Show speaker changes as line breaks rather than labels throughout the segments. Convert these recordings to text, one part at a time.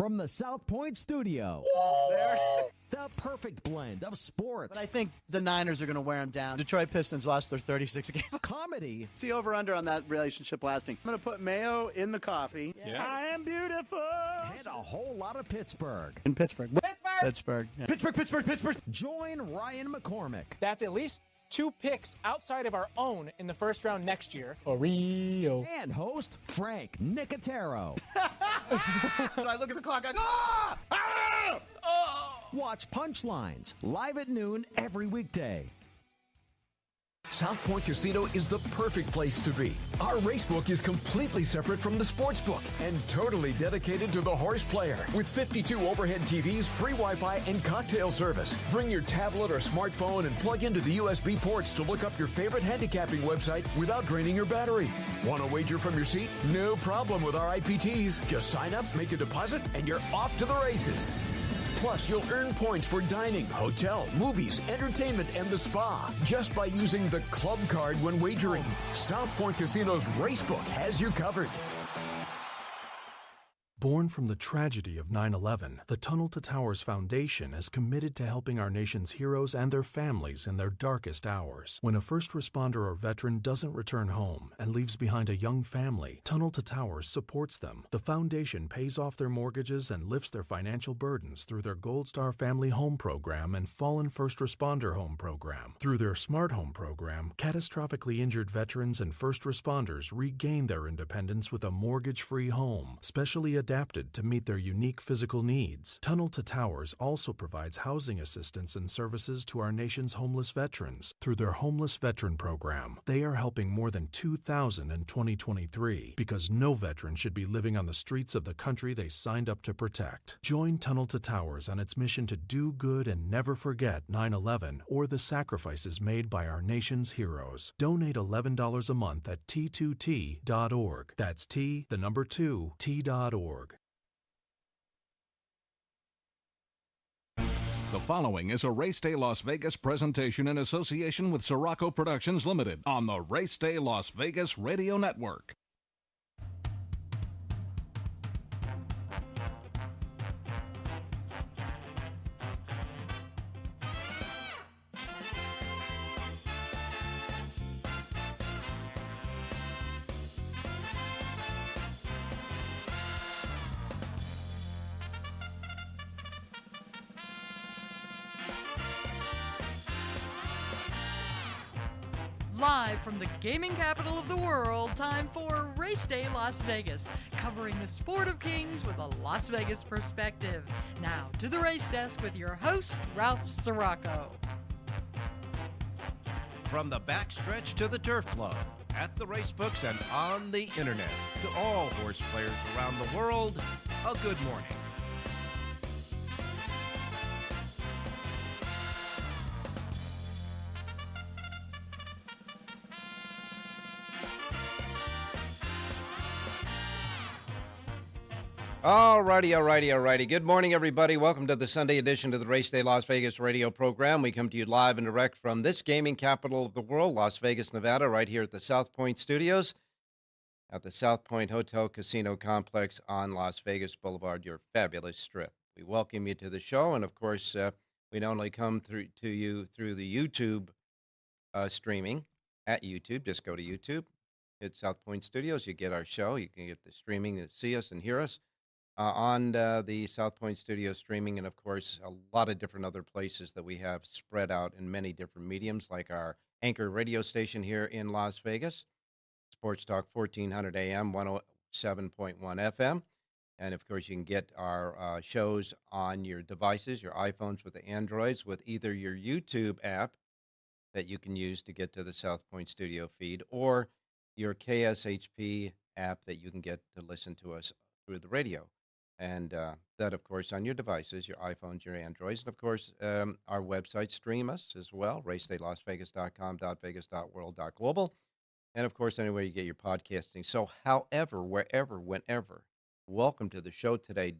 From the South Point studio, the perfect blend of sports.
But I think the Niners are going to wear them down. Detroit Pistons lost their 36 games.
Comedy.
See over-under on that relationship lasting. I'm going to put mayo in the coffee.
Yeah.
I am beautiful.
And a whole lot of Pittsburgh.
In Pittsburgh. Pittsburgh. Yeah.
Pittsburgh.
Join Ryan McCormick.
That's at least 2 picks outside of our own in the first round next year. Oreo.
And host Frank Nicotero.
I look at the clock, I go, ah! Ah!
Oh!
Watch Punchlines live at noon every weekday.
South Point Casino is the perfect place to be. Our racebook is completely separate from the sports book and totally dedicated to the horse player. With 52 overhead TVs, free Wi-Fi, and cocktail service. Bring your tablet or smartphone and plug into the USB ports to look up your favorite handicapping website without draining your battery. Want to wager from your seat? No problem with our IPTs. Just sign up, make a deposit, and you're off to the races. Plus, you'll earn points for dining, hotel, movies, entertainment, and the spa just by using the club card when wagering. South Point Casino's Racebook has you covered.
Born from the tragedy of 9/11, the Tunnel to Towers Foundation is committed to helping our nation's heroes and their families in their darkest hours. When a first responder or veteran doesn't return home and leaves behind a young family, Tunnel to Towers supports them. The foundation pays off their mortgages and lifts their financial burdens through their Gold Star Family Home Program and Fallen First Responder Home Program. Through their Smart Home Program, catastrophically injured veterans and first responders regain their independence with a mortgage-free home, specially adapted to meet their unique physical needs. Tunnel to Towers also provides housing assistance and services to our nation's homeless veterans through their Homeless Veteran Program. They are helping more than 2,000 in 2023 because no veteran should be living on the streets of the country they signed up to protect. Join Tunnel to Towers on its mission to do good and never forget 9/11 or the sacrifices made by our nation's heroes. Donate $11 a month at T2T.org. That's T2T.org.
The following is a Race Day Las Vegas presentation in association with Siraco Productions Limited on the Race Day Las Vegas Radio Network.
Live from the gaming capital of the world, time for Race Day Las Vegas, covering the sport of kings with a Las Vegas perspective. Now to the race desk with your host, Ralph Siraco.
From the backstretch to the turf club, at the racebooks and on the internet, to all horse players around the world, a good morning. Alrighty. Good morning, everybody. Welcome to the Sunday edition of the Race Day Las Vegas radio program. We come to you live and direct from this gaming capital of the world, Las Vegas, Nevada, right here at the South Point Studios, at the South Point Hotel Casino Complex on Las Vegas Boulevard, your fabulous strip. We welcome you to the show, and of course, we not only come to you through the YouTube streaming at YouTube. Just go to YouTube, hit South Point Studios. You get our show. You can get the streaming to see us and hear us. On the South Point Studio streaming, and of course, a lot of different other places that we have spread out in many different mediums, like our anchor radio station here in Las Vegas, Sports Talk 1400 AM, 107.1 FM. And of course, you can get our shows on your devices, your iPhones with the Androids, with either your YouTube app that you can use to get to the South Point Studio feed, or your KSHP app that you can get to listen to us through the radio. And that, of course, on your devices, your iPhones, your Androids. And, of course, our website, stream us as well, racedaylasvegas.com, .vegas.world, .global. And, of course, anywhere you get your podcasting. So, however, wherever, whenever, welcome to the show today.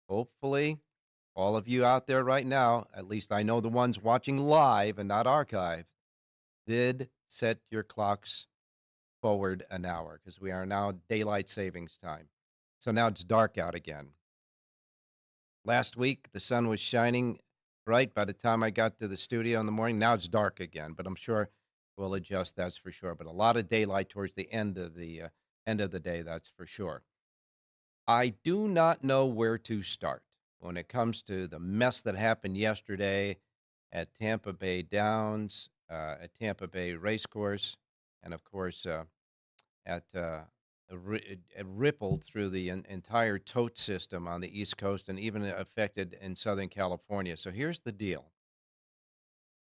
Hopefully, all of you out there right now, at least I know the ones watching live and not archived, did set your clocks forward an hour, because we are now daylight savings time. So now it's dark out again. Last week, the sun was shining bright by the time I got to the studio in the morning. Now it's dark again, but I'm sure we'll adjust, that's for sure. But a lot of daylight towards the end of the day, that's for sure. I do not know where to start when it comes to the mess that happened yesterday at Tampa Bay Downs, at Tampa Bay Racecourse, and of course it rippled through the entire tote system on the East Coast and even affected in Southern California. So here's the deal.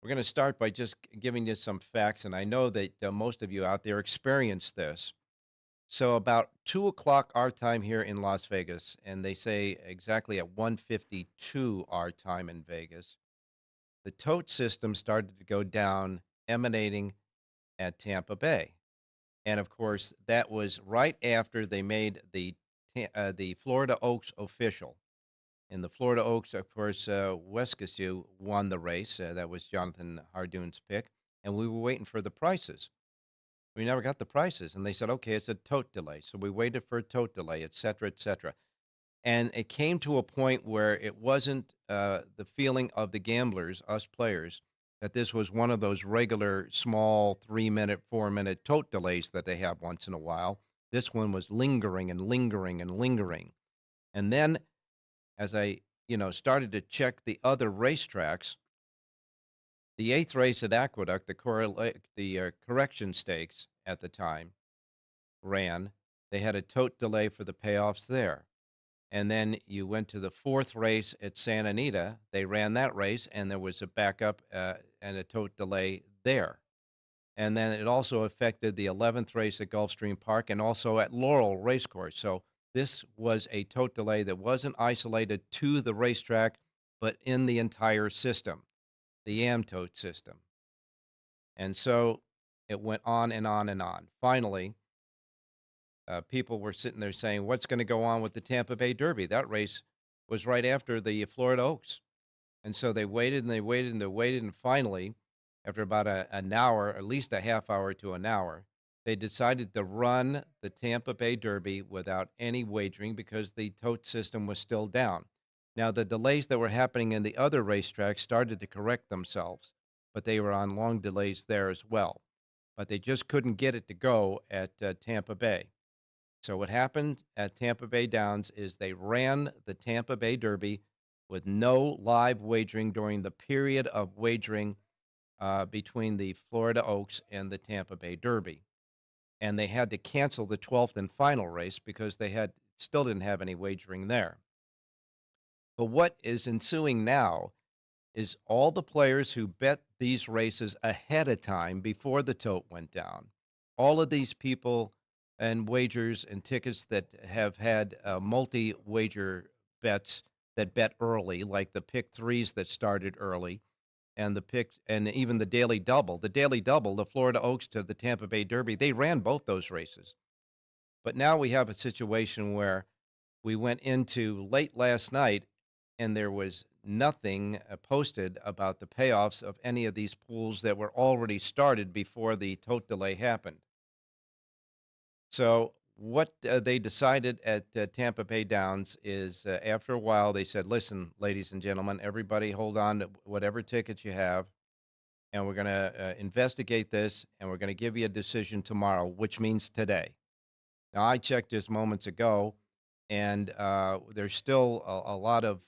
We're going to start by just giving you some facts, and I know that most of you out there experienced this. So about 2 o'clock our time here in Las Vegas, and they say exactly at 1:52 our time in Vegas, the tote system started to go down, emanating at Tampa Bay. And of course, that was right after they made the Florida Oaks official. In the Florida Oaks, of course, Wescasue won the race. That was Jonathan Hardoon's pick. And we were waiting for the prices. We never got the prices. And they said, okay, it's a tote delay. So we waited for a tote delay, et cetera, et cetera. And it came to a point where it wasn't the feeling of the gamblers, us players, that this was one of those regular small 3-minute, 4-minute tote delays that they have once in a while. This one was lingering and lingering and lingering. And then as I, started to check the other racetracks, the 8th race at Aqueduct, the correction stakes at the time ran. They had a tote delay for the payoffs there. And then you went to the 4th race at Santa Anita. They ran that race, and there was a backup and a tote delay there. And then it also affected the 11th race at Gulfstream Park and also at Laurel Racecourse. So this was a tote delay that wasn't isolated to the racetrack, but in the entire system, the tote system. And so it went on and on and on. Finally, people were sitting there saying, what's going to go on with the Tampa Bay Derby? That race was right after the Florida Oaks. And so they waited and they waited and they waited. And finally, after about an hour, at least a half hour to an hour, they decided to run the Tampa Bay Derby without any wagering because the tote system was still down. Now, the delays that were happening in the other racetracks started to correct themselves, but they were on long delays there as well. But they just couldn't get it to go at Tampa Bay. So what happened at Tampa Bay Downs is they ran the Tampa Bay Derby with no live wagering during the period of wagering between the Florida Oaks and the Tampa Bay Derby. And they had to cancel the 12th and final race because they still didn't have any wagering there. But what is ensuing now is all the players who bet these races ahead of time before the tote went down, all of these people and wagers and tickets that have had multi-wager bets that bet early, like the pick threes that started early, and even the daily double. The daily double, the Florida Oaks to the Tampa Bay Derby, they ran both those races. But now we have a situation where we went into late last night and there was nothing posted about the payoffs of any of these pools that were already started before the tote delay happened. So what they decided at Tampa Bay Downs is after a while, they said, listen, ladies and gentlemen, everybody hold on to whatever tickets you have, and we're going to investigate this, and we're going to give you a decision tomorrow, which means today. Now, I checked just moments ago, and there's still a lot of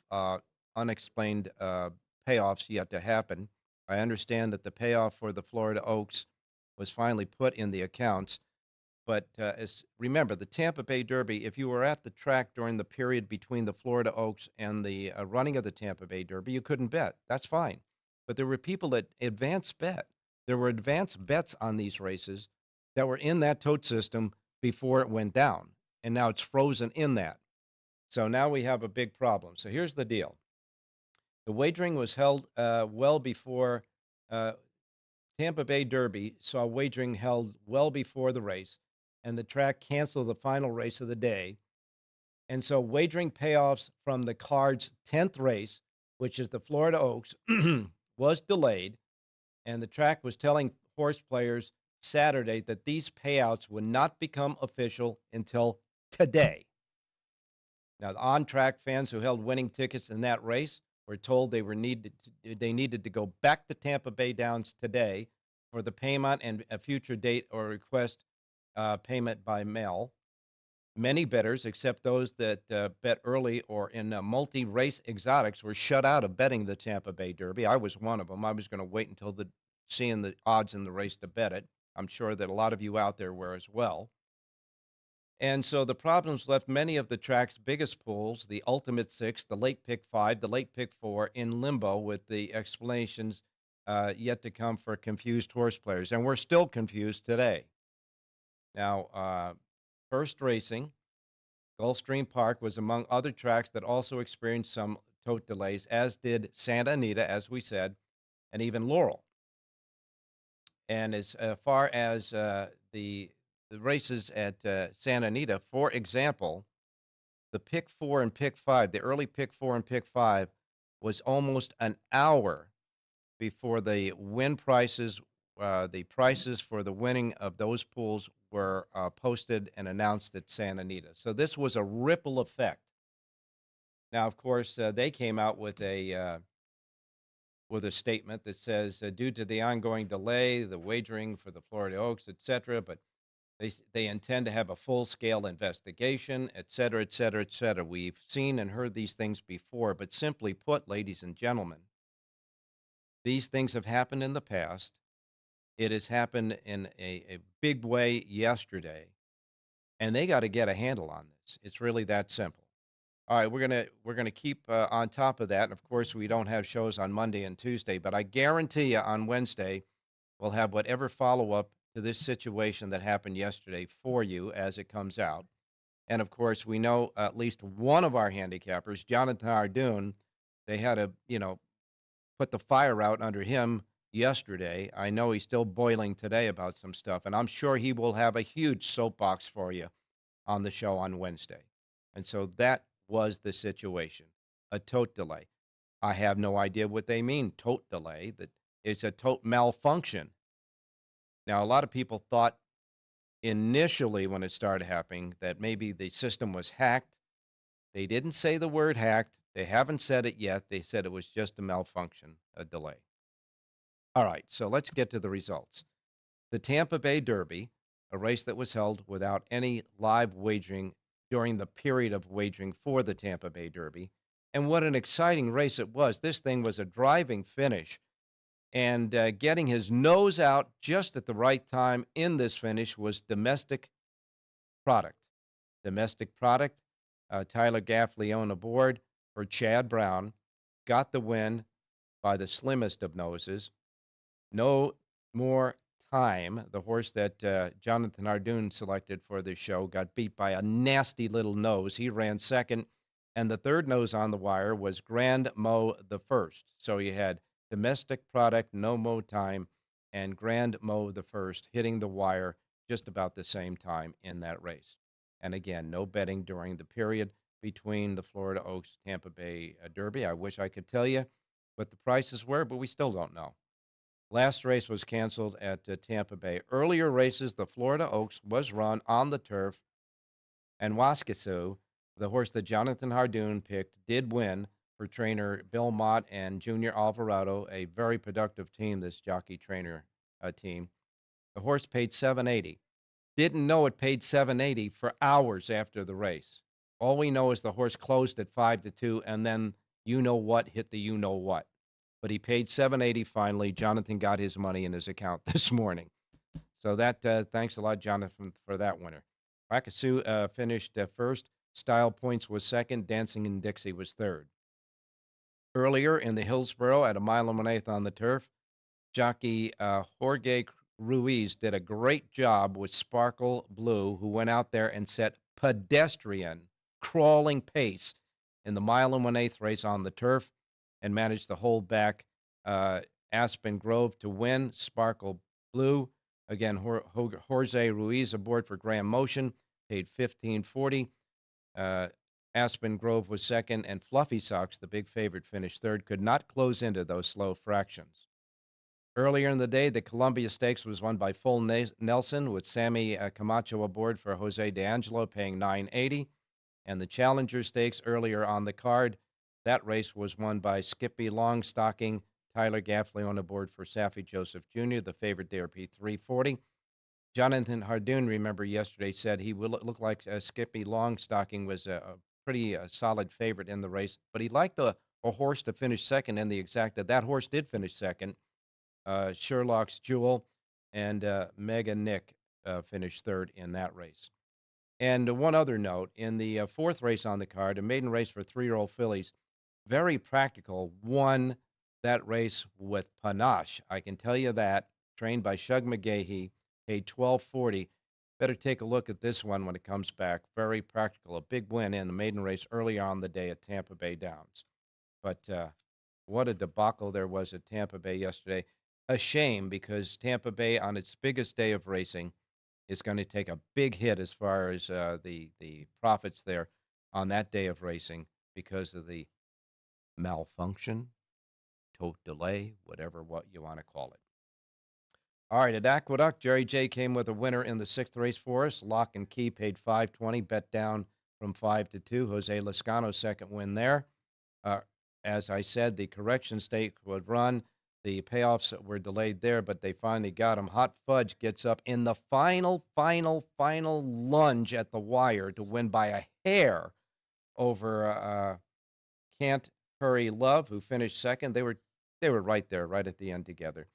unexplained payoffs yet to happen. I understand that the payoff for the Florida Oaks was finally put in the accounts. But remember, the Tampa Bay Derby, if you were at the track during the period between the Florida Oaks and the running of the Tampa Bay Derby, you couldn't bet. That's fine. But there were people that advance bet. There were advanced bets on these races that were in that tote system before it went down. And now it's frozen in that. So now we have a big problem. So here's the deal. The wagering was held well before Tampa Bay Derby saw wagering held well before the race, and the track canceled the final race of the day. And so wagering payoffs from the card's 10th race, which is the Florida Oaks, was delayed, and the track was telling horse players Saturday that these payouts would not become official until today. Now, the on-track fans who held winning tickets in that race were told they needed to go back to Tampa Bay Downs today for the payment and a future date or request payment by mail. Many bettors, except those that bet early or in multi-race exotics, were shut out of betting the Tampa Bay Derby. I was one of them. I was going to wait until seeing the odds in the race to bet it. I'm sure that a lot of you out there were as well. And so the problems left many of the track's biggest pools, the Ultimate Six, the Late Pick 5, the Late Pick 4, in limbo with the explanations yet to come for confused horse players. And we're still confused today. Now, First Racing, Gulfstream Park, was among other tracks that also experienced some tote delays, as did Santa Anita, as we said, and even Laurel. And as far as the races at Santa Anita, for example, the Pick 4 and Pick 5, the early Pick 4 and Pick 5 was almost an hour before the win prices, the prices for the winning of those pools were posted and announced at Santa Anita. So this was a ripple effect. Now, of course, they came out with a statement that says, due to the ongoing delay, the wagering for the Florida Oaks, et cetera, but they intend to have a full-scale investigation, et cetera, et cetera, et cetera. We've seen and heard these things before, but simply put, ladies and gentlemen, these things have happened in the past. It has happened in a big way yesterday, and they got to get a handle on this. It's really that simple. All right, we're gonna keep on top of that. And of course, we don't have shows on Monday and Tuesday, but I guarantee you on Wednesday we'll have whatever follow-up to this situation that happened yesterday for you as it comes out. And of course, we know at least one of our handicappers, Jonathan Ardoon, they had to, put the fire out under him yesterday. I know he's still boiling today about some stuff, and I'm sure he will have a huge soapbox for you on the show on Wednesday. And so that was the situation, a tote delay. I have no idea what they mean, tote delay, that it's a tote malfunction. Now, a lot of people thought initially when it started happening that maybe the system was hacked. They didn't say the word hacked. They haven't said it yet. They said it was just a malfunction, a delay. All right, so let's get to the results. The Tampa Bay Derby, a race that was held without any live wagering during the period of wagering for the Tampa Bay Derby. And what an exciting race it was. This thing was a driving finish. And getting his nose out just at the right time in this finish was Domestic Product. Domestic Product, Tyler Gaffleone aboard for Chad Brown, got the win by the slimmest of noses. No More Time, the horse that Jonathan Ardoon selected for this show, got beat by a nasty little nose. He ran second, and the third nose on the wire was Grand Mo the First. So you had Domestic Product, No More Time, and Grand Mo the First hitting the wire just about the same time in that race. And again, no betting during the period between the Florida Oaks Tampa Bay Derby. I wish I could tell you what the prices were, but we still don't know. Last race was canceled at Tampa Bay. Earlier races, the Florida Oaks was run on the turf, and Waskesiu, the horse that Jonathan Ardoon picked, did win for trainer Bill Mott and Junior Alvarado, a very productive team, this jockey-trainer team. The horse paid $780. Didn't know it paid $780 for hours after the race. All we know is the horse closed at 5-2, and then you-know-what hit the you-know-what. But he paid $780 finally. Jonathan got his money in his account this morning. So that thanks a lot, Jonathan, for that winner. Waskesiu finished first. Style Points was second. Dancing in Dixie was third. Earlier in the Hillsborough at a mile and 1/8 on the turf, jockey Jorge Ruiz did a great job with Sparkle Blue, who went out there and set pedestrian crawling pace in the mile and 1/8 race on the turf and managed to hold back Aspen Grove to win. Sparkle Blue, again, Jorge Ruiz aboard for Graham Motion, paid $15.40. Aspen Grove was second, and Fluffy Socks, the big favorite, finished third, could not close into those slow fractions. Earlier in the day, the Columbia Stakes was won by Full Nelson with Sammy Camacho aboard for Jose D'Angelo, paying $9.80. And the Challenger Stakes earlier on the card, that race was won by Skippy Longstocking, Tyler Gaffley on the board for Saffie Joseph Jr., the favorite there, P340. Jonathan Hardoon, remember yesterday, said he will look like Skippy Longstocking was a pretty solid favorite in the race, but he liked a horse to finish second in the exacta. That horse did finish second. Sherlock's Jewel and Mega Nick finished third in that race. And one other note, in the fourth race on the card, a maiden race for 3-year-old fillies, Very Practical won that race with panache. I can tell you that, trained by Shug McGahee, paid $12.40. Better take a look at this one when it comes back. Very Practical, a big win in the maiden race early on the day at Tampa Bay Downs. But what a debacle there was at Tampa Bay yesterday. A shame, because Tampa Bay, on its biggest day of racing, is going to take a big hit as far as the profits there on that day of racing because of the malfunction, tote delay, what you want to call it. All right, at Aqueduct, Jerry J came with a winner in the sixth race for us. Lock and Key paid $5.20, bet down from 5 to 2. Jose Lascano's second win there. As I said, the correction stake would run. The payoffs were delayed there, but they finally got him. Hot Fudge gets up in the final lunge at the wire to win by a hair over Can't Hurry Love, who finished second. They were right there, right at the end together.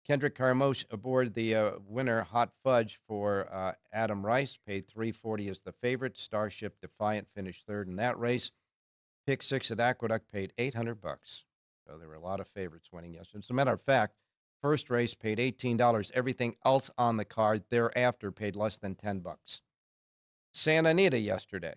Kendrick Carmouche aboard the winner, Hot Fudge, for Adam Rice, paid $3.40 as the favorite. Starship Defiant finished third in that race. Pick six at Aqueduct paid $800. So there were a lot of favorites winning yesterday. As a matter of fact, first race paid $18. Everything else on the card thereafter paid less than $10. Santa Anita yesterday.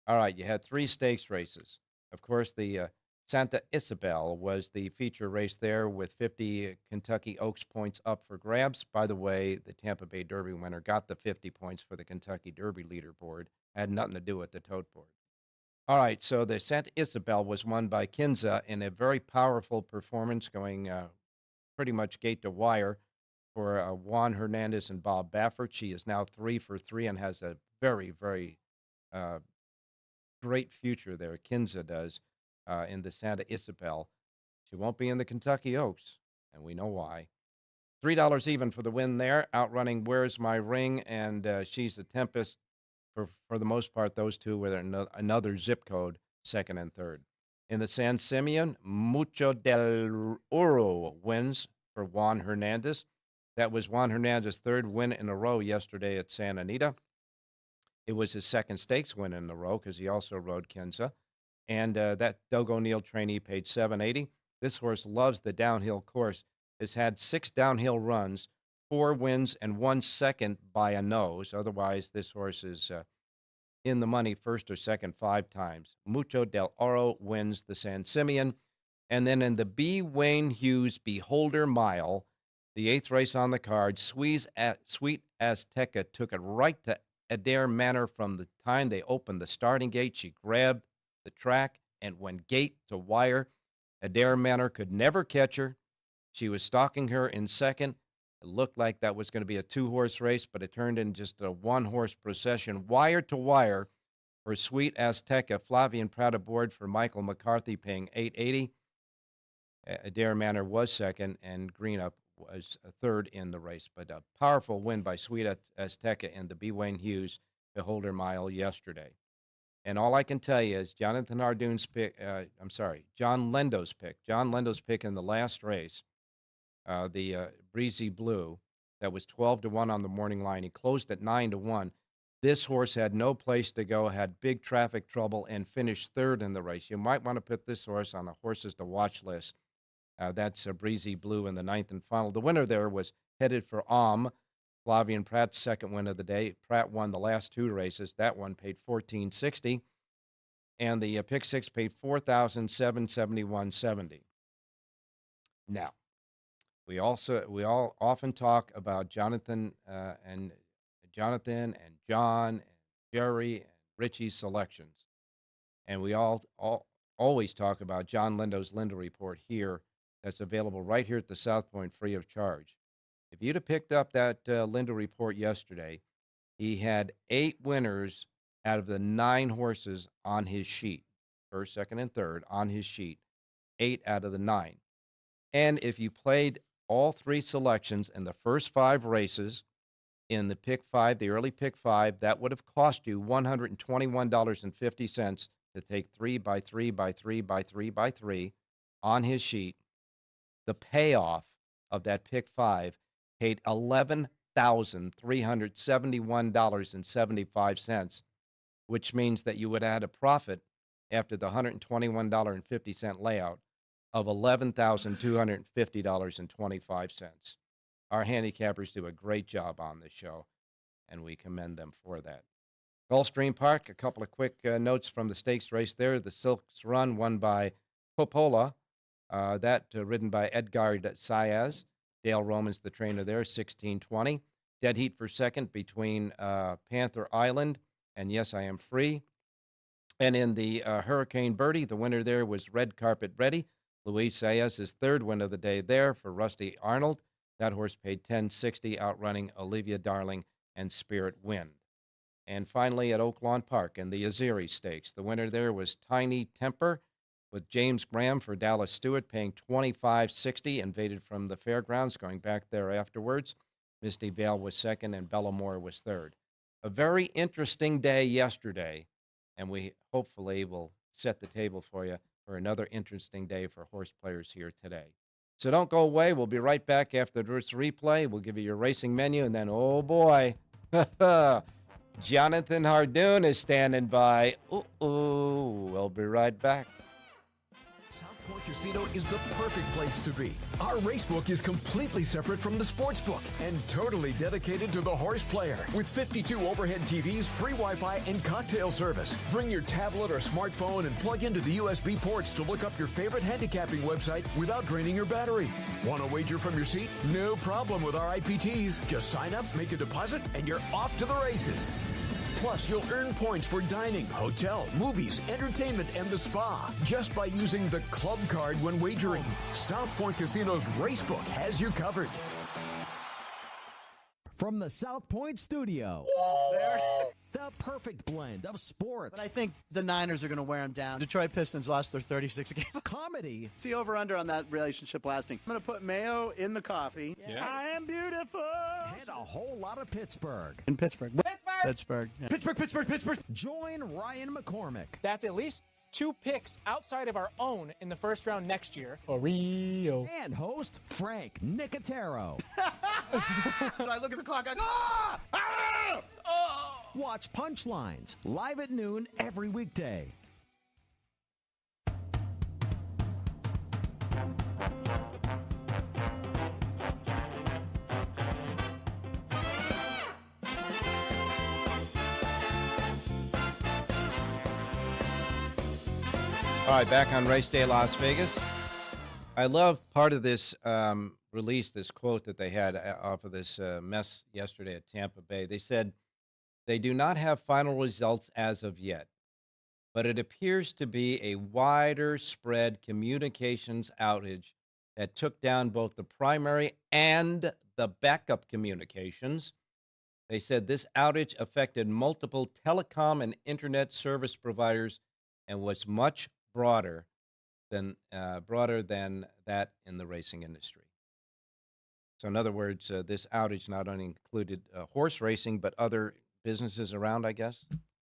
All right, you had 3 stakes races. Of course, the Santa Isabel was the feature race there with 50 Kentucky Oaks points up for grabs. By the way, the Tampa Bay Derby winner got the 50 points for the Kentucky Derby leaderboard. Had nothing to do with the tote board. All right, so the Santa Isabel was won by Kinza in a very powerful performance, going pretty much gate to wire for Juan Hernandez and Bob Baffert. She is now 3 for 3 and has a very, very great future there. Kinza does in the Santa Isabel. She won't be in the Kentucky Oaks, and we know why. $3 even for the win there, outrunning Where's My Ring, and She's the Tempest. For the most part, those two were another zip code, second and third. In the San Simeon, Mucho del Oro wins for Juan Hernandez. That was Juan Hernandez's third win in a row yesterday at Santa Anita. It was his second stakes win in a row because he also rode Kinza. And that Doug O'Neill trainee paid $7.80. This horse loves the downhill course. Has had 6 downhill runs, 4 wins, and 1 second by a nose. Otherwise, this horse is in the money first or second 5 times. Mucho del Oro wins the San Simeon. And then in the B. Wayne Hughes Beholder Mile, the 8th race on the card, Sweet Azteca took it right to Adair Manor from the time they opened the starting gate. She grabbed the track and went gate to wire. Adair Manor could never catch her. She was stalking her in second. It looked like that was going to be a 2-horse race, but it turned into just a 1-horse procession, wire to wire for Sweet Azteca. Flavian Pratt aboard for Michael McCarthy, paying $8.80. Adair Manor was second, and Greenup was third in the race. But a powerful win by Sweet Azteca in the B. Wayne Hughes Beholder Mile yesterday. And all I can tell you is John Lendo's pick. John Lendo's pick in the last race, the Breezy Blue, that was 12-1 on the morning line. He closed at 9-1. This horse had no place to go, had big traffic trouble, and finished third in the race. You might want to put this horse on a horses to watch list. That's a Breezy Blue in the 9th and final. The winner there was Headed for Flavian Pratt's second win of the day. Pratt won the last 2 races. That one paid $14.60, and the pick 6 paid $4,771.70. Now, we all often talk about Jonathan and John and Jerry and Richie's selections, and we always talk about John Lendo's Lindo Report here. That's available right here at the South Point, free of charge. If you'd have picked up that Lindo Report yesterday, he had 8 winners out of the 9 horses on his sheet, first, second, and third on his sheet, 8 out of the 9. And if you played all 3 selections in the first 5 races in the pick 5, the early pick 5, that would have cost you $121.50 to take 3 by 3 by 3 by 3 by 3 on his sheet. The payoff of that pick 5 paid $11,371.75, which means that you would add a profit after the $121.50 layout of $11,250.25. Our handicappers do a great job on this show, and we commend them for that. Gulfstream Park, a couple of quick notes from the stakes race there. The Silks Run won by Popola, ridden by Edgard Sayaz. Dale Roman's the trainer there, 16:20. Dead heat for second between Panther Island and Yes, I Am Free. And in the Hurricane Birdie, the winner there was Red Carpet Ready. Luis Sayas' third win of the day there for Rusty Arnold. That horse paid $10.60, outrunning Olivia Darling and Spirit Wind. And finally, at Oaklawn Park in the Azeri Stakes, the winner there was Tiny Temper with James Graham for Dallas Stewart, paying $25.60, invaded from the fairgrounds, going back there afterwards. Misty Vale was second, and Bellamore was third. A very interesting day yesterday, and we hopefully will set the table for you for another interesting day for horse players here today. So don't go away. We'll be right back after this replay. We'll give you your racing menu, and then, oh boy, Jonathan Hardoon is standing by. We'll be right back.
South Point Casino is the perfect place to be. Our racebook is completely separate from the sportsbook and totally dedicated to the horse player. With 52 overhead TVs, free Wi-Fi, and cocktail service. Bring your tablet or smartphone and plug into the USB ports to look up your favorite handicapping website without draining your battery. Want to wager from your seat? No problem with our IPTs. Just sign up, make a deposit, and you're off to the races. Plus, you'll earn points for dining, hotel, movies, entertainment, and the spa just by using the club card when wagering. South Point Casino's Racebook has you covered.
From the South Point studio, the perfect blend of sports.
But I think the Niners are going to wear them down. Detroit Pistons lost their 36 games.
Comedy.
See over-under on that relationship lasting. I'm going to put mayo in the coffee.
Yes. I am beautiful. And a whole lot of Pittsburgh.
In Pittsburgh. Pittsburgh. Yeah. Pittsburgh.
Join Ryan McCormick.
That's at least 2 picks outside of our own in the first round next year. Rio.
And host Frank Nicotero.
I look at the clock. I go, ah! Ah!
Oh! Watch Punchlines live at noon every weekday.
All right, back on Race Day Las Vegas. I love part of this release, this quote that they had off of this mess yesterday at Tampa Bay. They said, they do not have final results as of yet, but it appears to be a wider spread communications outage that took down both the primary and the backup communications. They said this outage affected multiple telecom and internet service providers and was much broader than that in the racing industry. So in other words, this outage not only included horse racing, but other businesses around, I guess.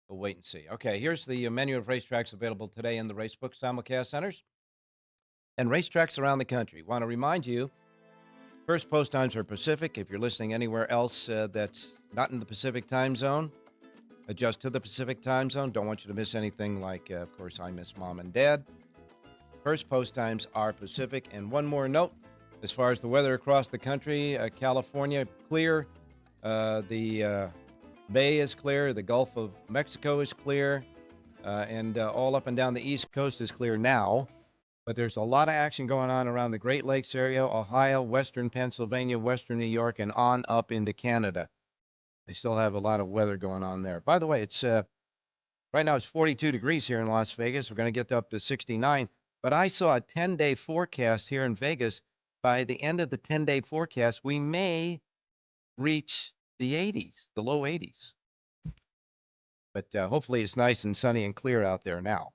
We'll wait and see. Okay, here's the menu of racetracks available today in the Racebook simulcast centers and racetracks around the country. Want to remind you, first post times are Pacific. If you're listening anywhere else that's not in the Pacific time zone, adjust to the Pacific time zone. Don't want you to miss anything like, of course, I miss Mom and Dad. First post times are Pacific. And one more note, as far as the weather across the country, California, clear. The Bay is clear. The Gulf of Mexico is clear. And all up and down the East Coast is clear now. But there's a lot of action going on around the Great Lakes area, Ohio, western Pennsylvania, western New York, and on up into Canada. They still have a lot of weather going on there. By the way, it's right now it's 42 degrees here in Las Vegas. We're going to get up to 69. But I saw a 10-day forecast here in Vegas. By the end of the 10-day forecast, we may reach the 80s, the low 80s. But hopefully it's nice and sunny and clear out there now.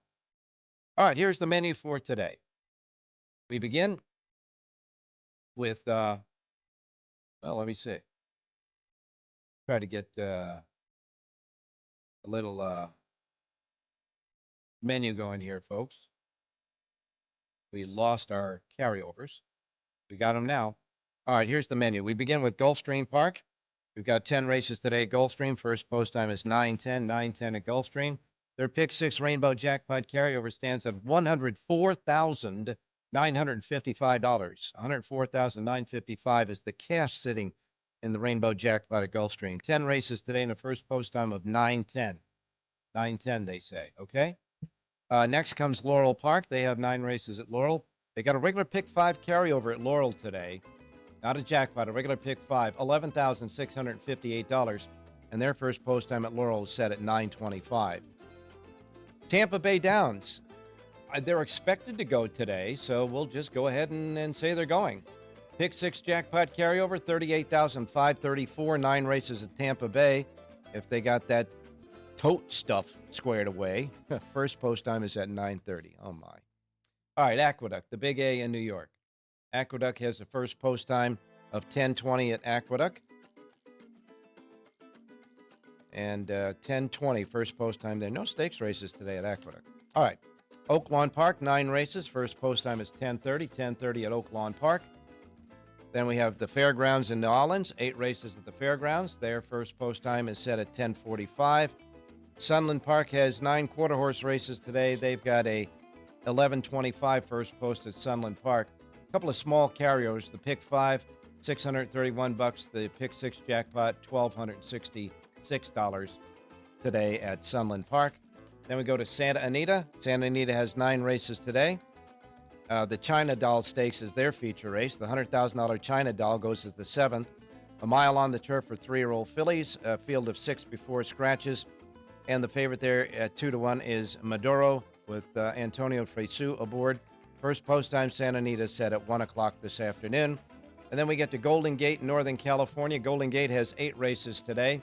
All right, here's the menu for today. We begin with, well, let me see. Try to get a little menu going here, folks. We lost our carryovers. We got them now. All right, here's the menu. We begin with Gulfstream Park. We've got 10 races today at Gulfstream. First post time is 9:10, 9:10 at Gulfstream. Their Pick 6 Rainbow Jackpot carryover stands at $104,955. $104,955 is the cash sitting in the Rainbow Jackpot at Gulfstream. 10 races today and a first post time of 9:10. 9:10, they say, okay? Next comes Laurel Park. They have 9 races at Laurel. They got a regular Pick 5 carryover at Laurel today. Not a jackpot, a regular Pick 5, $11,658. And their first post time at Laurel is set at 9:25. Tampa Bay Downs. They're expected to go today, so we'll just go ahead and say they're going. Pick 6 jackpot carryover, $38,534. 9 races at Tampa Bay. If they got that tote stuff squared away, first post time is at 9:30. Oh, my. All right, Aqueduct, the Big A in New York. Aqueduct has the first post time of 10:20 at Aqueduct. And 10:20 first post time there. No stakes races today at Aqueduct. All right. Oak Lawn Park, 9 races. First post time is 10:30. 10:30 at Oak Lawn Park. Then we have the Fairgrounds in New Orleans. 8 races at the Fairgrounds. Their first post time is set at 10:45. Sunland Park has 9 quarter horse races today. They've got a 11:25 first post at Sunland Park. A couple of small carryovers. The Pick 5, $631. The Pick 6 jackpot, $1,266 today at Sunland Park. Then we go to Santa Anita. Santa Anita has 9 races today. The China Doll Stakes is their feature race. The $100,000 China Doll goes as the 7th. A mile on the turf for 3-year-old fillies. A field of 6 before scratches. And the favorite there at 2-1 is Maduro with Antonio Fresu aboard. First post time, Santa Anita set at 1 o'clock this afternoon. And then we get to Golden Gate in Northern California. Golden Gate has 8 races today.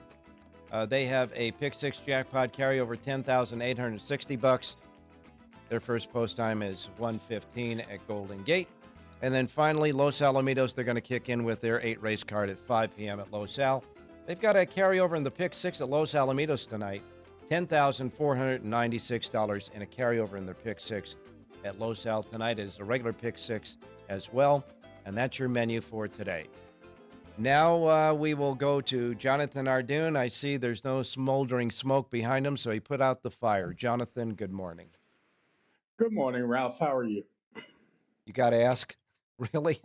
They have a Pick 6 jackpot carryover, $10,860. Their first post time is 1:15 at Golden Gate. And then finally, Los Alamitos, they're going to kick in with their 8 race card at 5 p.m. at Los Al. They've got a carryover in the Pick 6 at Los Alamitos tonight, $10,496, and a carryover in their Pick 6 at Los Al tonight is a regular Pick 6 as well. And that's your menu for today. Now we will go to Jonathan Ardoon. I see there's no smoldering smoke behind him, so he put out the fire. Jonathan, good morning.
Good morning, Ralph. How are you?
You got to ask? Really?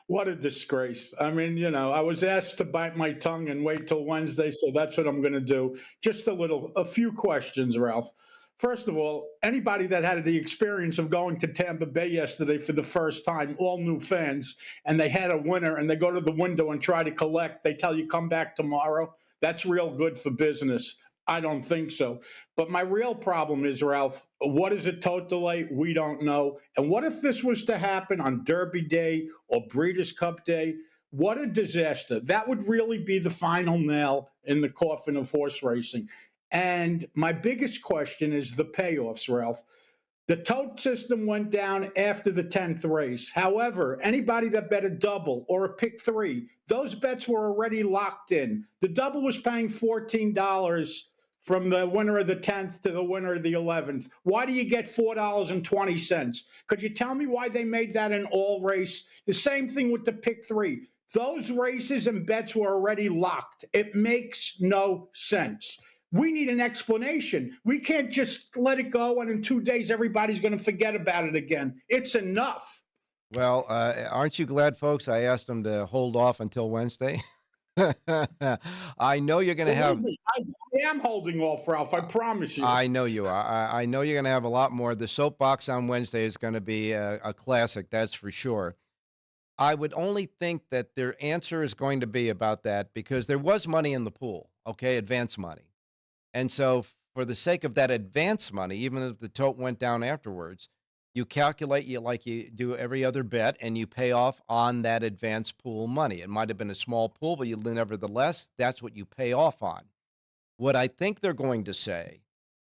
What a disgrace. I mean, you know, I was asked to bite my tongue and wait till Wednesday, so that's what I'm going to do. Just a few questions, Ralph. First of all, anybody that had the experience of going to Tampa Bay yesterday for the first time, all new fans, and they had a winner and they go to the window and try to collect, they tell you come back tomorrow. That's real good for business. I don't think so. But my real problem is, Ralph, what is a tote delay? We don't know. And what if this was to happen on Derby Day or Breeders' Cup Day? What a disaster. That would really be the final nail in the coffin of horse racing. And my biggest question is the payoffs, Ralph. The tote system went down after the 10th race. However, anybody that bet a double or a pick 3, those bets were already locked in. The double was paying $14 from the winner of the 10th to the winner of the 11th. Why do you get $4.20? Could you tell me why they made that an all race? The same thing with the pick 3. Those races and bets were already locked. It makes no sense. We need an explanation. We can't just let it go and in 2 days everybody's going to forget about it again. It's enough.
Well, aren't you glad, folks, I asked them to hold off until Wednesday? I know you're going to have...
I am holding off, Ralph. I promise you.
I know you are. I know you're going to have a lot more. The soapbox on Wednesday is going to be a classic, that's for sure. I would only think that their answer is going to be about that because there was money in the pool, okay, advance money. And so for the sake of that advance money, even if the tote went down afterwards, you calculate like you do every other bet, and you pay off on that advance pool money. It might have been a small pool, but nevertheless, that's what you pay off on. What I think they're going to say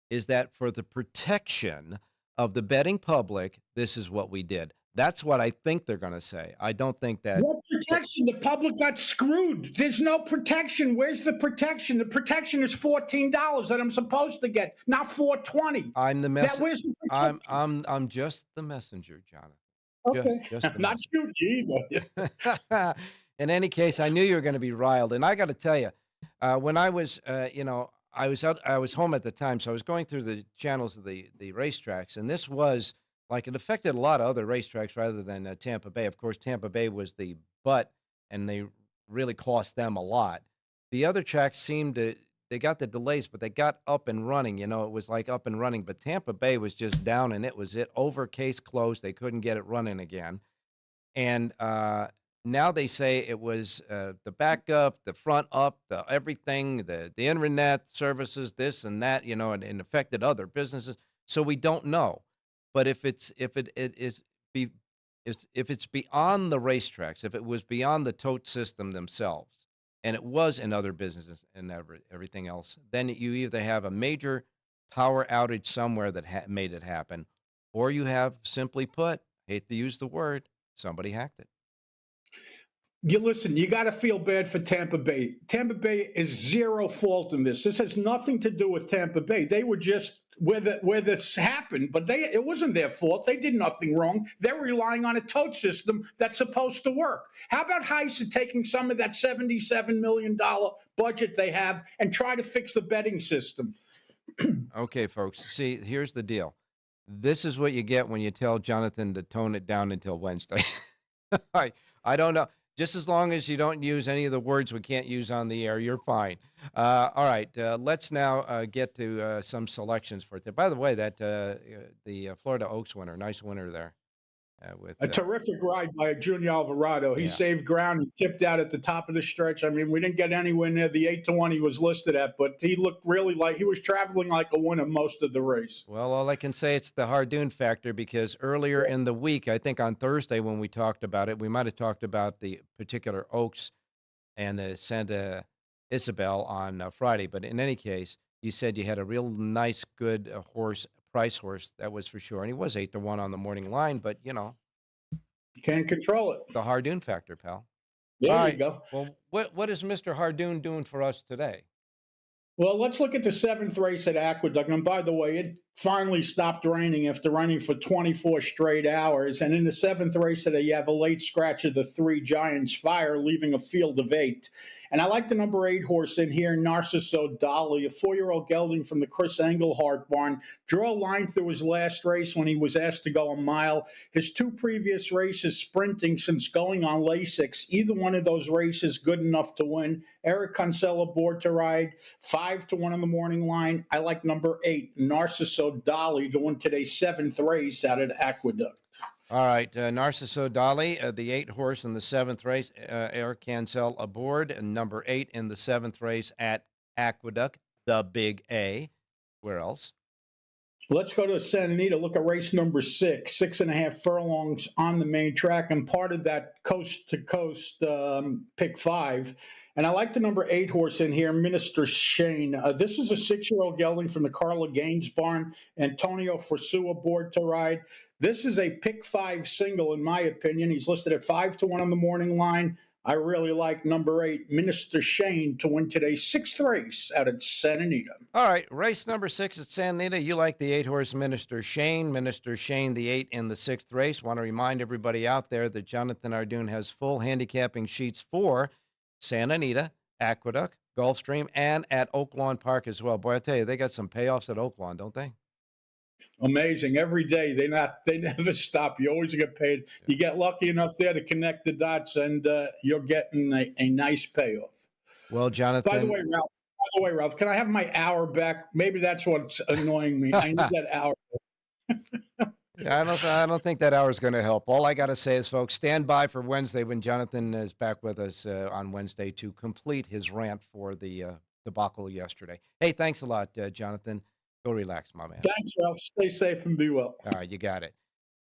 is that for the protection of the betting public, this is what we did. That's what I think they're going to say. I don't think that.
What protection? The public got screwed. There's no protection. Where's the protection? The protection is $14 that I'm supposed to get, not $4.20.
I'm the messenger.
Where's the protection?
I'm just the messenger, Jonathan.
Okay.
Just the
not shooting you either.
In any case, I knew you were going to be riled, and I got to tell you, when I was, I was home at the time, so I was going through the channels of the racetracks, and this was like it affected a lot of other racetracks rather than Tampa Bay. Of course, Tampa Bay was the butt, and they really cost them a lot. The other tracks they got the delays, but they got up and running. It was like up and running, but Tampa Bay was just down, and it was over, case closed. They couldn't get it running again. And now they say it was the backup, the front up, the everything, the internet services, this and that, and affected other businesses. So we don't know. But if it's beyond the racetracks, if it was beyond the tote system themselves, and it was in other businesses and everything else, then you either have a major power outage somewhere that made it happen, or you have, simply put, hate to use the word, somebody hacked it.
You got to feel bad for Tampa Bay. Tampa Bay is zero fault in this. This has nothing to do with Tampa Bay. They were just where this happened, but it wasn't their fault. They did nothing wrong. They're relying on a tote system that's supposed to work. How about Heise taking some of that $77 million budget they have and try to fix the betting system?
Okay, folks. See, here's the deal. This is what you get when you tell Jonathan to tone it down until Wednesday. I don't know. Just as long as you don't use any of the words we can't use on the air, you're fine. All right, let's now get to some selections for it. By the way, that the Florida Oaks winner, nice winner there. With
a terrific ride by Junior Alvarado. He saved ground and tipped out at the top of the stretch. I mean, we didn't get anywhere near the 8-1 he was listed at, but he looked really like he was traveling like a winner most of the race.
Well, all I can say it's the Hardoon factor, because earlier in the week, I think on Thursday when we talked about it, we might have talked about the particular Oaks and the Santa Isabel on Friday. But in any case, you said you had a real nice, good price horse, that was for sure. And he was 8-1 on the morning line, but you
can't control it.
The Hardoon factor, pal.
There you go.
Well, what is Mr. Hardoon doing for us today?
Well, let's look at the 7th race at Aqueduct. And by the way, it finally stopped raining after raining for 24 straight hours. And in the 7th race today, you have a late scratch of the 3 Giants Fire, leaving a field of 8. And I like the number 8 horse in here, Narciso Dolly, a 4-year-old gelding from the Chris Engelhart barn. Drew a line through his last race when he was asked to go a mile. His 2 previous races sprinting since going on Lasix. Either one of those races good enough to win. Eric Cancel aboard to ride. 5-1 on the morning line. I like number 8, Narciso Dolly, to win today's 7th race out at Aqueduct.
All right, Narciso Dolly, the 8 horse in the 7th race. Eric Cancel aboard, and number 8 in the 7th race at Aqueduct, the Big A. Where else?
Let's go to Santa Anita. Look at race number 6, 6.5 furlongs on the main track, and part of that coast-to-coast pick 5. And I like the number 8 horse in here, Minister Shane. This is a 6-year-old gelding from the Carla Gaines barn. Antonio Forsu aboard to ride. This is a pick 5 single, in my opinion. He's listed at 5-1 on the morning line. I really like number 8, Minister Shane, to win today's 6th race out at Santa Anita.
All right, race number 6 at Santa Anita. You like the 8 horse Minister Shane. Minister Shane, the 8 in the 6th race. Want to remind everybody out there that Jonathan Hardoon has full handicapping sheets for Santa Anita, Aqueduct, Gulfstream, and at Oaklawn Park as well. Boy, I tell you, they got some payoffs at Oaklawn, don't they?
Amazing. Every day they never stop. You always get paid. You get lucky enough there to connect the dots, and you're getting a nice payoff.
Well, Jonathan.
By the way, Ralph, can I have my hour back? Maybe that's what's annoying me. I need that hour.
I don't think that hour is going to help. All I got to say is, folks, stand by for Wednesday when Jonathan is back with us on Wednesday to complete his rant for the debacle yesterday. Hey, thanks a lot, Jonathan. Go relax, my man.
Thanks, Ralph. Stay safe and be well.
All right, you got it.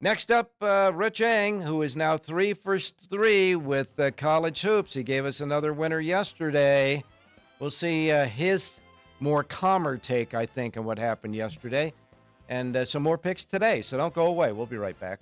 Next up, Rich Eng, who is now 3 for 3 with college hoops. He gave us another winner yesterday. We'll see his more calmer take, I think, on what happened yesterday. And some more picks today, so don't go away. We'll be right back.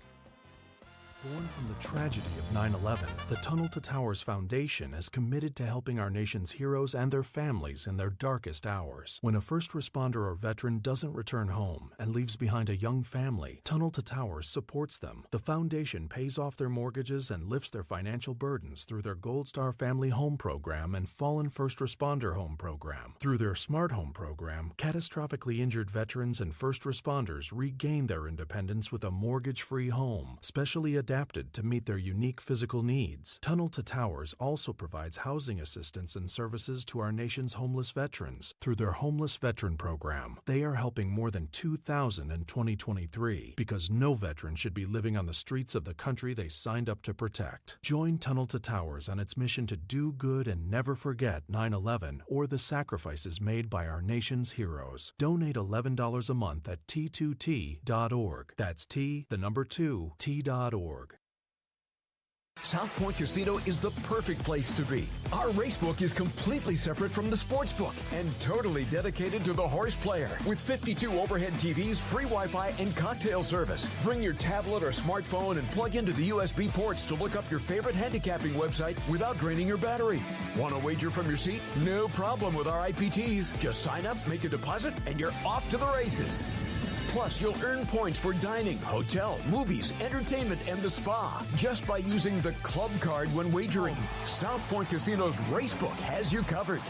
Born from the tragedy of 9/11, the Tunnel to Towers Foundation is committed to helping our nation's heroes and their families in their darkest hours. When a first responder or veteran doesn't return home and leaves behind a young family, Tunnel to Towers supports them. The foundation pays off their mortgages and lifts their financial burdens through their Gold Star Family Home Program and Fallen First Responder Home Program. Through their Smart Home Program, catastrophically injured veterans and first responders regain their independence with a mortgage-free home, specially adapted to meet their unique physical needs. Tunnel to Towers also provides housing assistance and services to our nation's homeless veterans through their Homeless Veteran Program. They are helping more than 2,000 in 2023 because no veteran should be living on the streets of the country they signed up to protect. Join Tunnel to Towers on its mission to do good and never forget 9/11 or the sacrifices made by our nation's heroes. Donate $11 a month at T2T.org. That's T2T.org.
South Point Casino is the perfect place to be. Our racebook is completely separate from the sportsbook and totally dedicated to the horse player. With 52 overhead TVs, free Wi-Fi, and cocktail service. Bring your tablet or smartphone and plug into the USB ports to look up your favorite handicapping website without draining your battery. Want to wager from your seat? No problem with our IPTs. Just sign up, make a deposit, and you're off to the races. Plus, you'll earn points for dining, hotel, movies, entertainment, and the spa just by using the club card when wagering. South Point Casino's Racebook has you covered.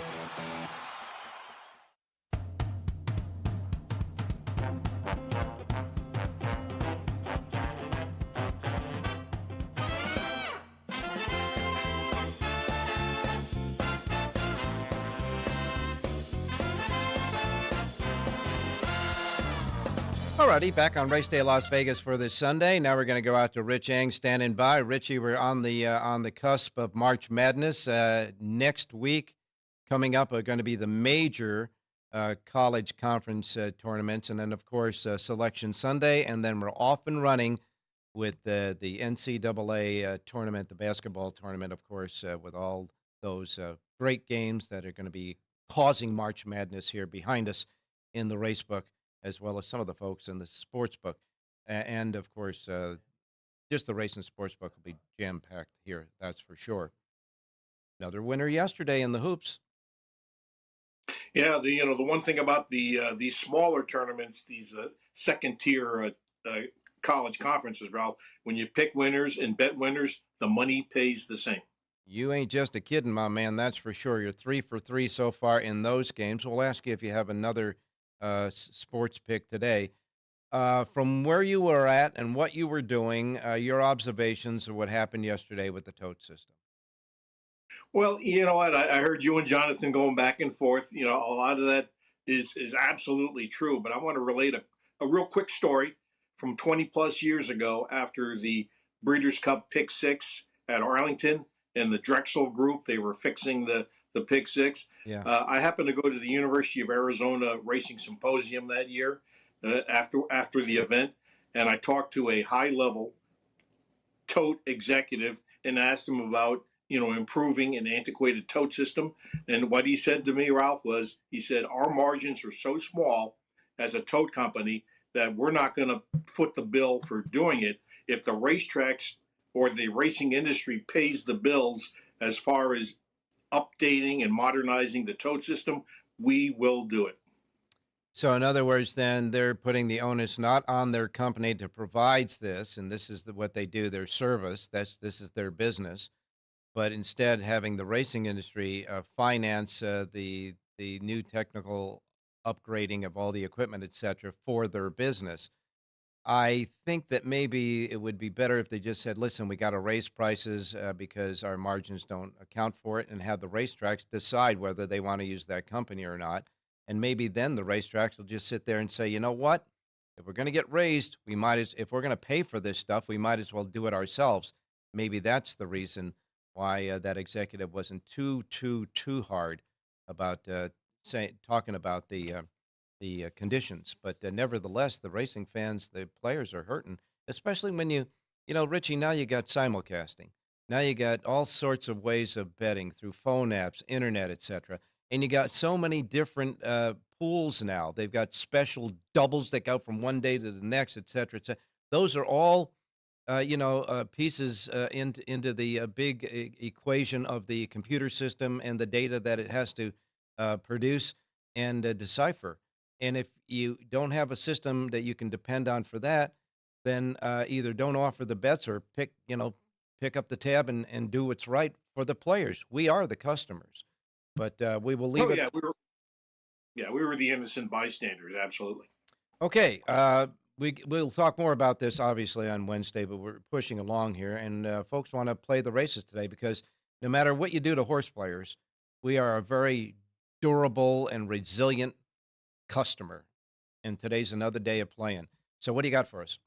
Alrighty, back on Race Day Las Vegas for this Sunday. Now we're going to go out to Rich Eng standing by. Richie, we're on the cusp of March Madness. Next week, coming up, are going to be the major college conference tournaments, and then of course Selection Sunday, and then we're off and running with the NCAA tournament, the basketball tournament, of course, with all those great games that are going to be causing March Madness here behind us in the racebook, as well as some of the folks in the sports book. And, of course, just the race and sports book will be jam-packed here, that's for sure. Another winner yesterday in the hoops.
Yeah, the one thing about these smaller tournaments, these second-tier college conferences, Ralph, when you pick winners and bet winners, the money pays the same.
You ain't just a kidding, my man, that's for sure. You're 3 for 3 so far in those games. We'll ask you if you have another sports pick today. From where you were at and what you were doing, your observations of what happened yesterday with the tote system.
Well, you know what? I heard you and Jonathan going back and forth. A lot of that is absolutely true. But I want to relate a real quick story from 20 plus years ago after the Breeders' Cup Pick 6 at Arlington and the Drexel group. They were fixing the Pick 6.
Yeah.
I happened to go to the University of Arizona Racing Symposium that year after the event, and I talked to a high-level tote executive and asked him about improving an antiquated tote system. And what he said to me, Ralph, was he said, our margins are so small as a tote company that we're not going to foot the bill for doing it. If the racetracks or the racing industry pays the bills as far as updating and modernizing the tote system, we will do it.
So in other words, then they're putting the onus not on their company to provide this, and this is what they do, their service, this is their business, but instead having the racing industry finance the new technical upgrading of all the equipment, et cetera, for their business. I think that maybe it would be better if they just said, listen, we got to raise prices because our margins don't account for it, and have the racetracks decide whether they want to use that company or not. And maybe then the racetracks will just sit there and say, you know what? If we're going to get raised, if we're going to pay for this stuff, we might as well do it ourselves. Maybe that's the reason why that executive wasn't too hard about talking about the conditions. But nevertheless, the racing fans, the players are hurting, especially when you know, Richie, now you got simulcasting. Now you got all sorts of ways of betting through phone apps, internet, etc. and you got so many different pools now. They've got special doubles that go from one day to the next, et cetera, et cetera. Those are all pieces into the big equation of the computer system and the data that it has to produce and decipher. And if you don't have a system that you can depend on for that, then either don't offer the bets or pick up the tab and do what's right for the players. We are the customers, but we will leave it.
We were the innocent bystanders. Absolutely.
Okay. We'll talk more about this, obviously, on Wednesday, but we're pushing along here. And folks want to play the races today because no matter what you do to horse players, we are a very durable and resilient customer. And today's another day of playing. So what do you got for us?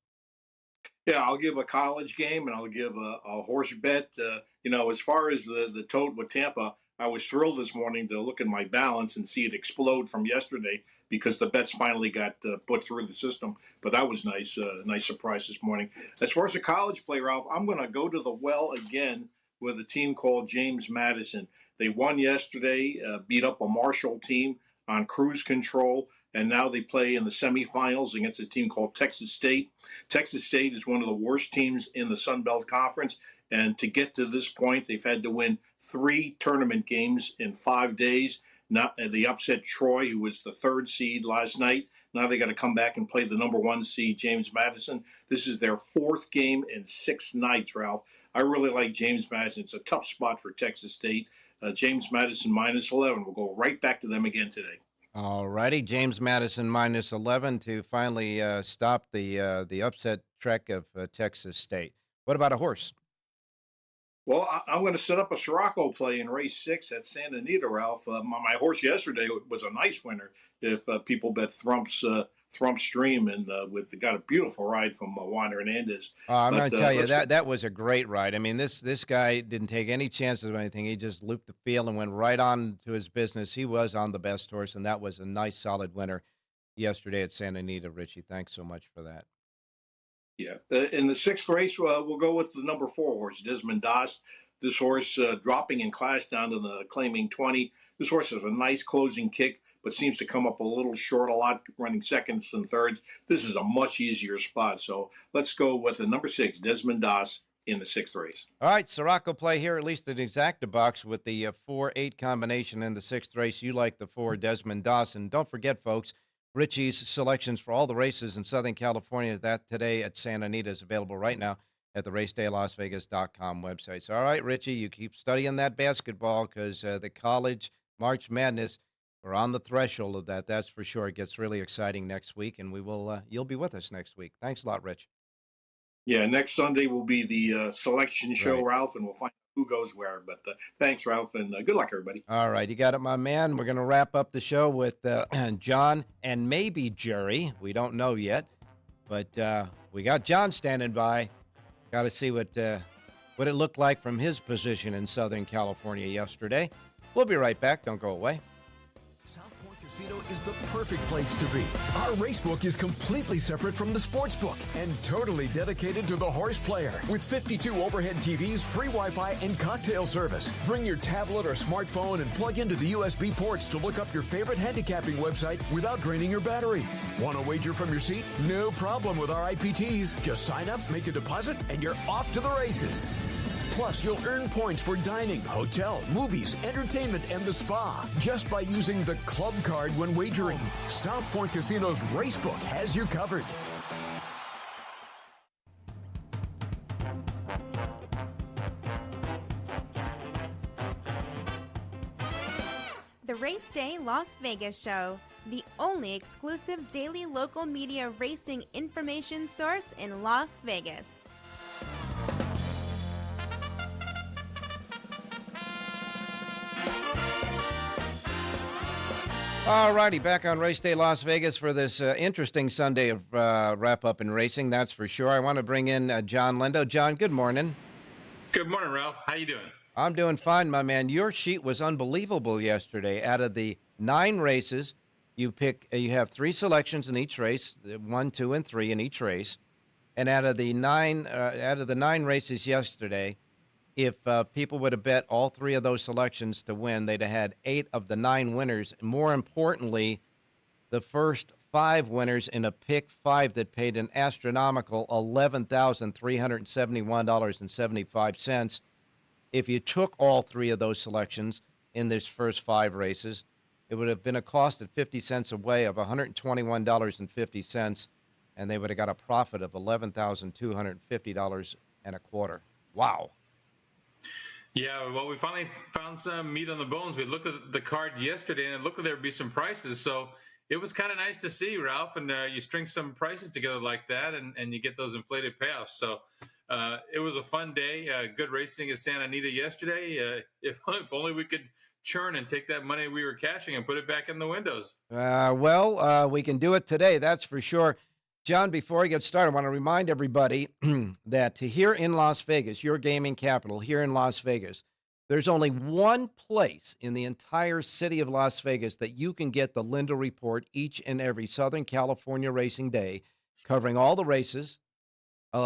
Yeah, I'll give a college game and I'll give a horse bet. As far as the tote with Tampa, I was thrilled this morning to look at my balance and see it explode from yesterday because the bets finally got put through the system. But that was nice, nice surprise this morning. As far as the college play, Ralph, I'm going to go to the well again with a team called James Madison. They won yesterday, beat up a Marshall team on cruise control, and now they play in the semifinals against a team called Texas State. Texas State is one of the worst teams in the Sun Belt Conference, and to get to this point, they've had to win 3 tournament games in 5 days. Now, they upset Troy, who was the 3rd seed last night. Now they got to come back and play the number 1 seed, James Madison. This is their 4th game in 6 nights, Ralph. I really like James Madison. It's a tough spot for Texas State. James Madison -11. We'll go right back to them again today.
All righty, James Madison -11 to finally stop the upset trek of Texas State. What about a horse?
Well, I'm going to set up a Siraco play in race 6 at Santa Anita, Ralph. My horse yesterday was a nice winner if people bet Thrump's Stream, and got a beautiful ride from Juan Hernandez.
I'm going to tell you, that was a great ride. I mean, this guy didn't take any chances or anything. He just looped the field and went right on to his business. He was on the best horse, and that was a nice, solid winner yesterday at Santa Anita, Richie. Thanks so much for that.
Yeah. In the 6th race, we'll go with the number 4 horse, Desmond Doss. This horse dropping in class down to the claiming 20. This horse has a nice closing kick, but seems to come up a little short a lot, running seconds and thirds. This is a much easier spot. So let's go with the number 6, Desmond Doss, in the 6th race.
All right, Siraco play here, at least an exacta box with the 4-8 combination in the 6th race. You like the 4, Desmond Doss. And don't forget, folks, Richie's selections for all the races in Southern California, that today at Santa Anita is available right now at the racedaylasvegas.com website. So, all right, Richie, you keep studying that basketball because the college March Madness, we're on the threshold of that. That's for sure. It gets really exciting next week, and you'll be with us next week. Thanks a lot, Rich.
Yeah, next Sunday will be the selection show,
Right.
Ralph, and we'll find out who goes where. But thanks, Ralph, and good luck, everybody.
All right, you got it, my man. We're going to wrap up the show with John and maybe Jerry. We don't know yet, but we got John standing by. Got to see what it looked like from his position in Southern California yesterday. We'll be right back. Don't go away.
South Point Casino is the perfect place to be. Our racebook is completely separate from the sportsbook and totally dedicated to the horse player. With 52 overhead TVs, free Wi-Fi, and cocktail service. Bring your tablet or smartphone and plug into the USB ports to look up your favorite handicapping website without draining your battery. Want to wager from your seat? No problem with our IPTs. Just sign up, make a deposit, and you're off to the races. Plus, you'll earn points for dining, hotel, movies, entertainment, and the spa just by using the club card when wagering. South Point Casino's Racebook has you covered.
The Race Day Las Vegas Show, the only exclusive daily local media racing information source in Las Vegas.
All righty, back on Race Day Las Vegas for this interesting Sunday of wrap-up in racing, that's for sure. I want to bring in John Lindo. John, good morning.
Good morning, Ralph. How you doing?
I'm doing fine, my man. Your sheet was unbelievable yesterday. Out of the 9 races, you have 3 selections in each race, 1, 2, and 3 in each race. And out of the 9 races yesterday, If people would have bet all three of those selections to win, they'd have had 8 of the 9 winners. More importantly, the first 5 winners in a pick 5 that paid an astronomical $11,371.75. If you took all 3 of those selections in this first 5 races, it would have been a cost at 50 cents away of $121.50, and they would have got a profit of $11,250 and a quarter. Wow.
Yeah, well, we finally found some meat on the bones. We looked at the card yesterday, and it looked like there would be some prices. So it was kind of nice to see, Ralph, and you string some prices together like that, and you get those inflated payoffs. So it was a fun day. Good racing at Santa Anita yesterday. If only we could churn and take that money we were cashing and put it back in the windows.
We can do it today, that's for sure. John, before I get started, I want to remind everybody that here in Las Vegas, your gaming capital, here in Las Vegas, there's only one place in the entire city of Las Vegas that you can get the Linda Report each and every Southern California racing day, covering all the races,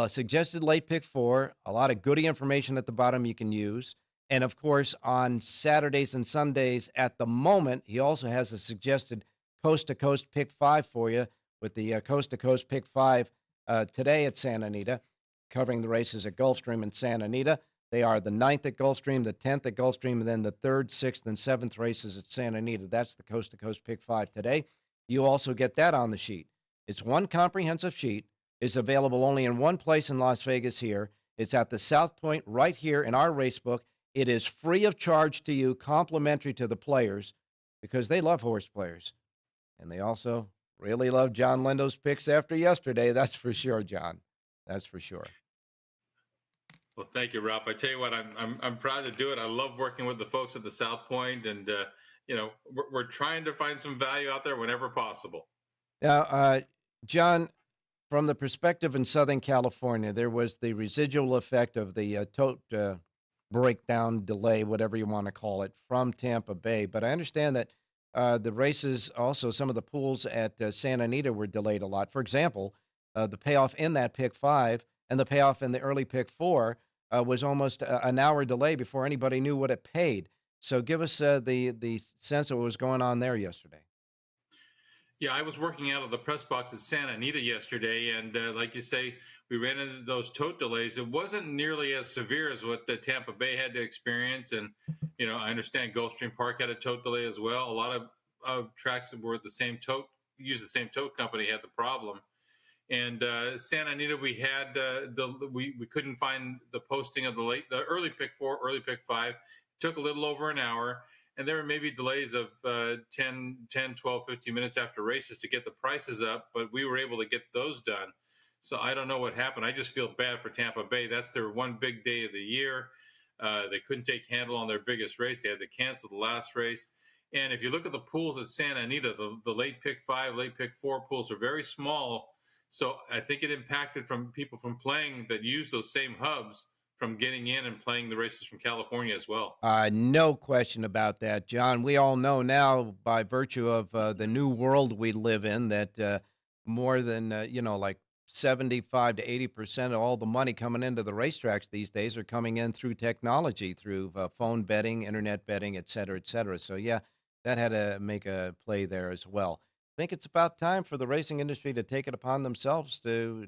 suggested late pick 4, a lot of goody information at the bottom you can use. And, of course, on Saturdays and Sundays at the moment, he also has a suggested coast-to-coast pick 5 for you, with the coast-to-coast pick 5 today at Santa Anita, covering the races at Gulfstream and Santa Anita. They are the 9th at Gulfstream, the 10th at Gulfstream, and then the 3rd, 6th, and 7th races at Santa Anita. That's the coast-to-coast pick 5 today. You also get that on the sheet. It's one comprehensive sheet. It's available only in one place in Las Vegas here. It's at the South Point right here in our racebook. It is free of charge to you, complimentary to the players, because they love horse players. And they also really love John Lindo's picks after yesterday. That's for sure, John. That's for sure.
Well, thank you, Ralph. I tell you what, I'm proud to do it. I love working with the folks at the South Point, and we're trying to find some value out there whenever possible.
Now, John, from the perspective in Southern California, there was the residual effect of the tote breakdown delay, whatever you want to call it, from Tampa Bay. But I understand that the races, also some of the pools at Santa Anita were delayed a lot. For example, the payoff in that pick 5 and the payoff in the early pick 4 was almost an hour delay before anybody knew what it paid. So give us the sense of what was going on there yesterday.
Yeah, I was working out of the press box at Santa Anita yesterday, and like you say, we ran into those tote delays. It wasn't nearly as severe as what the Tampa Bay had to experience, and I understand Gulfstream Park had a tote delay as well. A lot of tracks that were the same tote, used the same tote company, had the problem. And Santa Anita, we had we couldn't find the posting of the early pick 4, early pick 5. It took a little over an hour. And there were maybe delays of 10, 12, 15 minutes after races to get the prices up, but we were able to get those done. So I don't know what happened. I just feel bad for Tampa Bay. That's their one big day of the year. They couldn't take handle on their biggest race. They had to cancel the last race. And if you look at the pools at Santa Anita, the late pick 5, late pick 4 pools are very small. So I think it impacted from people from playing that use those same hubs from getting in and playing the races from California as well.
No question about that, John. We all know now, by virtue of the new world we live in, that more than, like 75 to 80% of all the money coming into the racetracks these days are coming in through technology, through phone betting, internet betting, et cetera, et cetera. So, yeah, that had to make a play there as well. I think it's about time for the racing industry to take it upon themselves to,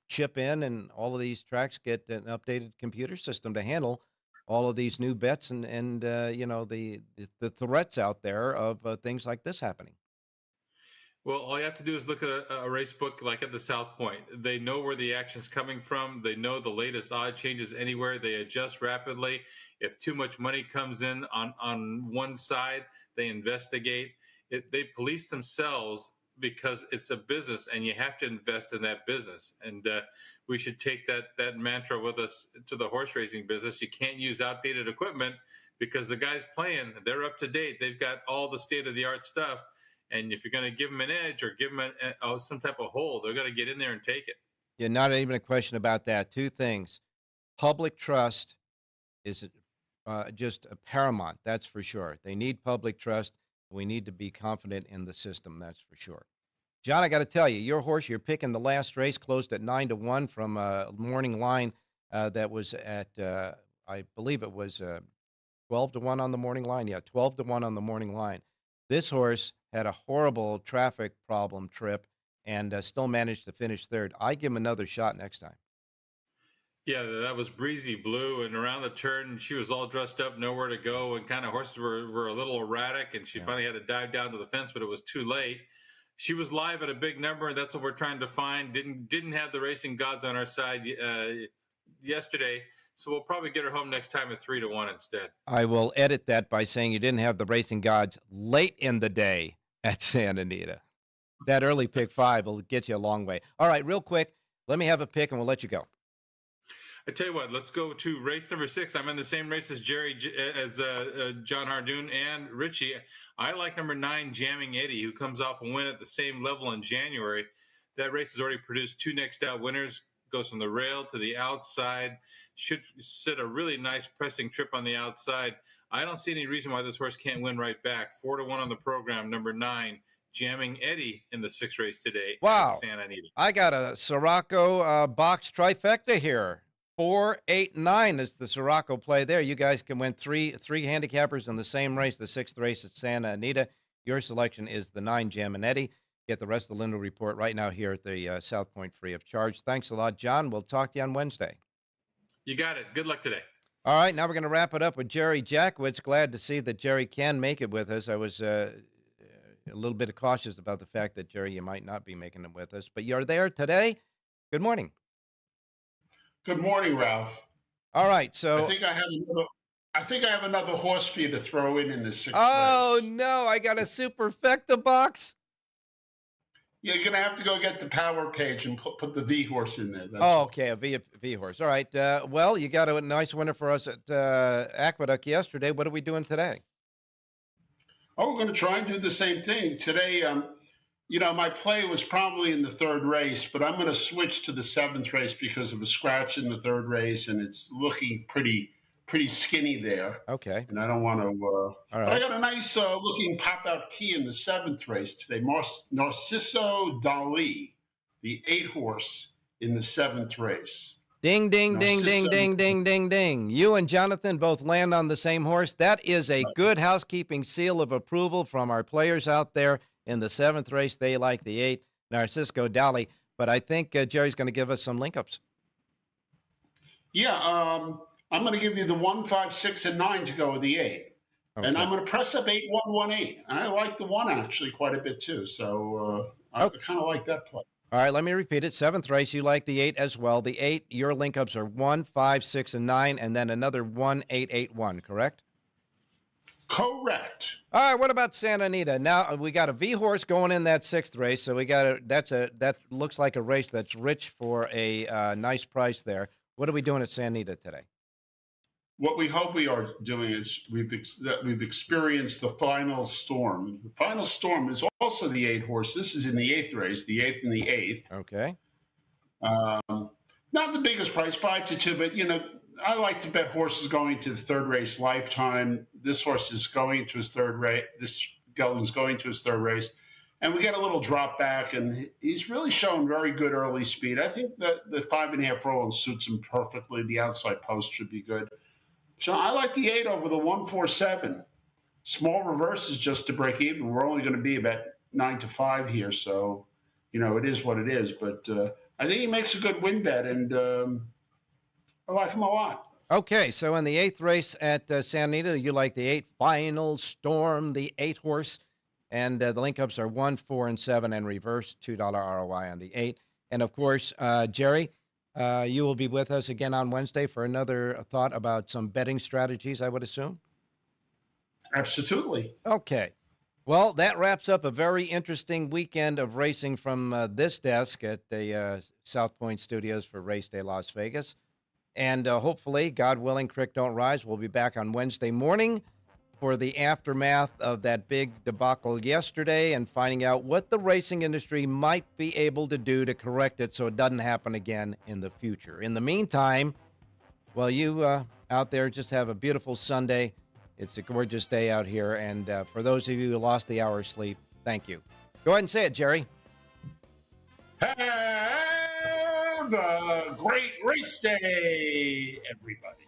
chip in, and all of these tracks get an updated computer system to handle all of these new bets and the threats out there of things like this happening.
Well, all you have to do is look at a race book like at the South Point. They know where the action's coming from. They know the latest odd changes anywhere. They adjust rapidly. If too much money comes in on one side, they investigate. They police themselves, because it's a business and you have to invest in that business. And we should take that mantra with us to the horse racing business. You can't use outdated equipment, because the guys playing, they're up to date. They've got all the state-of-the-art stuff. And if you're going to give them an edge or give them some type of hole, they're going to get in there and take it.
Yeah, not even a question about that. Two things. Public trust is just paramount, that's for sure. They need public trust. We need to be confident in the system, that's for sure. John, I got to tell you, your horse you're picking, the last race, closed at 9-1 from a morning line that was at I believe it was 12-1 on the morning line. Yeah, 12-1 on the morning line. This horse had a horrible traffic problem trip and still managed to finish third. I give him another shot next time.
Yeah, that was Breezy Blue, and around the turn, she was all dressed up, nowhere to go, and kind of horses were a little erratic, and she finally had to dive down to the fence, but it was too late. She was live at a big number, and that's what we're trying to find. Didn't have the racing gods on our side yesterday, so we'll probably get her home next time at 3-1 instead.
I will edit that by saying you didn't have the racing gods late in the day at Santa Anita. That early pick 5 will get you a long way. All right, real quick, let me have a pick, and we'll let you go.
I tell you what, let's go to race number 6. I'm in the same race as John Hardoon and Richie. I like number 9, Jamming Eddie, who comes off a win at the same level in January. That race has already produced 2 next out winners. Goes from the rail to the outside. Should set a really nice pressing trip on the outside. I don't see any reason why this horse can't win right back. 4-1 on the program. Number 9, Jamming Eddie in the 6th race today.
Wow.
At Santa Anita.
I got a Siraco box trifecta here. 4, 8, 9 is the Siraco play there. You guys can win three handicappers in the same race, the 6th race at Santa Anita. Your selection is the 9, Jamming Eddie. Get the rest of the Lindo Report right now here at the South Point free of charge. Thanks a lot, John. We'll talk to you on Wednesday.
You got it. Good luck today.
All right, now we're going to wrap it up with Jerry Jackwitz. Glad to see that Jerry can make it with us. I was a little bit cautious about the fact that, Jerry, you might not be making it with us, but you're there today. Good morning.
Good morning, Ralph.
All right, so
I think I have another horse for you to throw in the 6th
race.
race.
No, I got a superfecta box.
Yeah, you're gonna have to go get the power page and put the V horse in there.
Okay, a V horse. All right. Well, you got a nice winner for us at Aqueduct yesterday. What are we doing today?
Oh, we're going to try and do the same thing today. My play was probably in the 3rd race, but I'm going to switch to the 7th race because of a scratch in the 3rd race, and it's looking pretty skinny there.
Okay.
And I don't want to.
All right.
But I got a nice looking pop-out key in the 7th race today. Narciso Dali, the 8 horse in the 7th race.
Ding, ding, ding, ding, ding, ding, ding, ding. You and Jonathan both land on the same horse. That is a good housekeeping seal of approval from our players out there. In the 7th race, they like the 8, Narciso Dali. But I think Jerry's going to give us some link-ups.
Yeah, I'm going to give you the 1, 5, 6, and 9 to go with the 8. Okay. And I'm going to press up 8, 1, 1, 8. And I like the 1 actually quite a bit too. So I kind of like that play.
All right, let me repeat it. 7th race, you like the 8 as well. The 8, your link-ups are 1, 5, 6, and 9, and then another 1, 8, 8, 1, correct?
Correct.
All right, what about Santa Anita? Now we got a V horse going in that 6th race, so we got that looks like a race that's rich for a nice price there. What are we doing at Santa Anita today?
What we hope we are doing is we've experienced the final storm. The final storm is also the 8 horse. This is in the 8th race, the 8th and the 8th.
Okay.
Not the biggest price, 5-2, but I like to bet horses going to the 3rd race Lifetime. This horse is going to his 3rd race. This gelding's going to his 3rd race. And we get a little drop back, and he's really shown very good early speed. I think that the 5.5 furlong suits him perfectly. The outside post should be good. So I like the 8 over the 1, 4, 7. Small reverses just to break even. We're only going to be about 9-5 here. So, it is what it is. But I think he makes a good win bet, and I like him a lot.
Okay, so in the 8th race at Santa Anita, you like the 8 Final Storm, the 8 horse, and the link-ups are 1, 4, and 7, and reverse $2 ROI on the 8. And, of course, Jerry, you will be with us again on Wednesday for another thought about some betting strategies, I would assume?
Absolutely.
Okay. Well, that wraps up a very interesting weekend of racing from this desk at the South Point Studios for Race Day Las Vegas. And hopefully, God willing, Crick Don't Rise, we'll be back on Wednesday morning for the aftermath of that big debacle yesterday and finding out what the racing industry might be able to do to correct it so it doesn't happen again in the future. In the meantime, well, you out there just have a beautiful Sunday. It's a gorgeous day out here. And for those of you who lost the hour of sleep, thank you. Go ahead and say it, Jerry.
Have a great race day, everybody.